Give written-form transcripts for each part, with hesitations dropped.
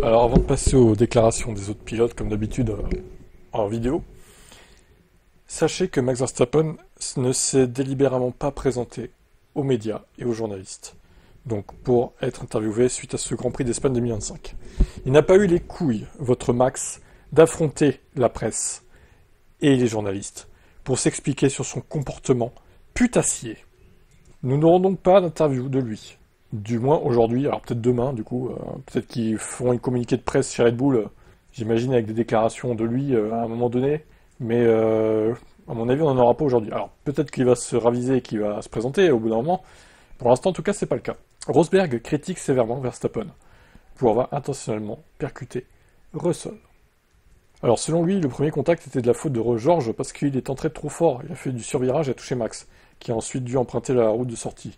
Alors avant de passer aux déclarations des autres pilotes, comme d'habitude en vidéo, sachez que Max Verstappen ne s'est délibérément pas présenté aux médias et aux journalistes. Donc pour être interviewé suite à ce Grand Prix d'Espagne 2025. Il n'a pas eu les couilles, votre Max, d'affronter la presse et les journalistes pour s'expliquer sur son comportement putassier. Nous n'aurons donc pas d'interview de lui. Du moins aujourd'hui, alors peut-être demain du coup, peut-être qu'ils feront une communiqué de presse chez Red Bull, j'imagine avec des déclarations de lui à un moment donné, mais à mon avis on n'en aura pas aujourd'hui. Alors peut-être qu'il va se raviser et qu'il va se présenter au bout d'un moment, pour l'instant en tout cas c'est pas le cas. Rosberg critique sévèrement Verstappen pour avoir intentionnellement percuté Russell. Alors selon lui, le premier contact était de la faute de George parce qu'il est entré trop fort, il a fait du survirage et a touché Max, qui a ensuite dû emprunter la route de sortie.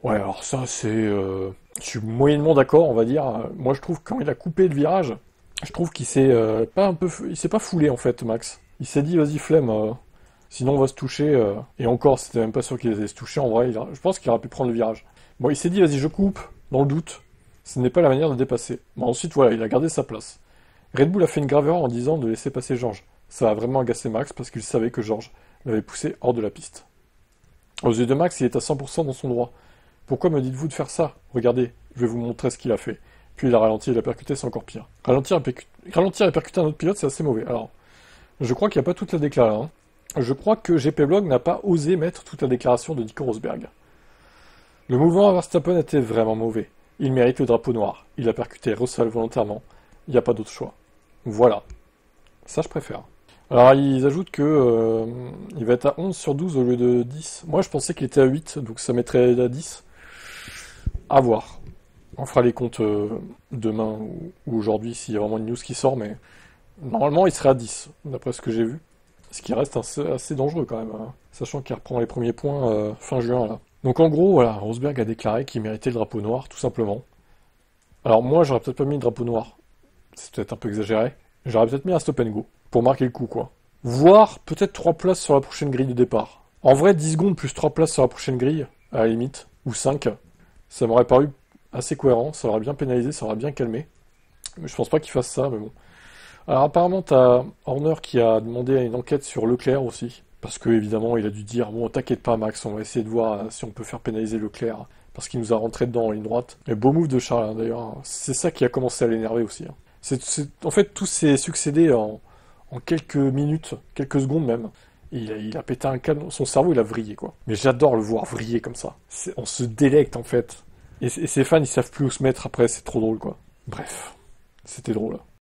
Ouais, alors ça, c'est... je suis moyennement d'accord, on va dire. Moi, je trouve que quand il a coupé le virage, je trouve qu'il s'est pas un peu... Il s'est pas foulé, en fait, Max. Il s'est dit, vas-y, flemme, sinon on va se toucher. Et encore, c'était même pas sûr qu'il allait se toucher, en vrai. Je pense qu'il aurait pu prendre le virage. Bon, il s'est dit, vas-y, je coupe, dans le doute. Ce n'est pas la manière de dépasser. Bon, ensuite, voilà, il a gardé sa place. Red Bull a fait une grave erreur en disant de laisser passer George. Ça a vraiment agacé Max parce qu'il savait que George l'avait poussé hors de la piste. Aux yeux de Max, il est à 100% dans son droit. Pourquoi me dites-vous de faire ça? Regardez, je vais vous montrer ce qu'il a fait. Puis il a ralenti et il a percuté, c'est encore pire. Ralentir et percuter un autre pilote, c'est assez mauvais. Alors, je crois qu'il n'y a pas toute la déclaration. Je crois que GP Blog n'a pas osé mettre toute la déclaration de Nico Rosberg. Le mouvement à Verstappen était vraiment mauvais. Il mérite le drapeau noir. Il a percuté Russell volontairement. Il n'y a pas d'autre choix. Voilà. Ça, je préfère. Alors, ils ajoutent que il va être à 11 sur 12 au lieu de 10. Moi, je pensais qu'il était à 8, donc ça mettrait à 10. À voir. On fera les comptes demain ou aujourd'hui s'il y a vraiment une news qui sort, mais normalement il serait à 10, d'après ce que j'ai vu. Ce qui reste assez dangereux quand même, hein, sachant qu'il reprend les premiers points fin juin là. Donc en gros, voilà, Rosberg a déclaré qu'il méritait le drapeau noir, tout simplement. Alors moi, j'aurais peut-être pas mis le drapeau noir, c'est peut-être un peu exagéré. J'aurais peut-être mis un stop and go, pour marquer le coup quoi. Voire peut-être 3 places sur la prochaine grille de départ. En vrai, 10 secondes plus 3 places sur la prochaine grille, à la limite, ou 5. Ça m'aurait paru assez cohérent, ça aurait bien pénalisé, ça aurait bien calmé. Mais je pense pas qu'il fasse ça, mais bon. Alors apparemment, t'as Horner qui a demandé une enquête sur Leclerc aussi. Parce que évidemment, il a dû dire, bon, t'inquiète pas Max, on va essayer de voir si on peut faire pénaliser Leclerc. Parce qu'il nous a rentré dedans en ligne droite. Et beau move de Charles, hein, d'ailleurs. C'est ça qui a commencé à l'énerver aussi. Hein. En fait, tout s'est succédé en quelques minutes, quelques secondes même. Et il a pété un câble, son cerveau il a vrillé quoi. Mais j'adore le voir vriller comme ça. On se délecte en fait. Et ses fans, ils savent plus où se mettre après, c'est trop drôle, quoi. Bref, c'était drôle.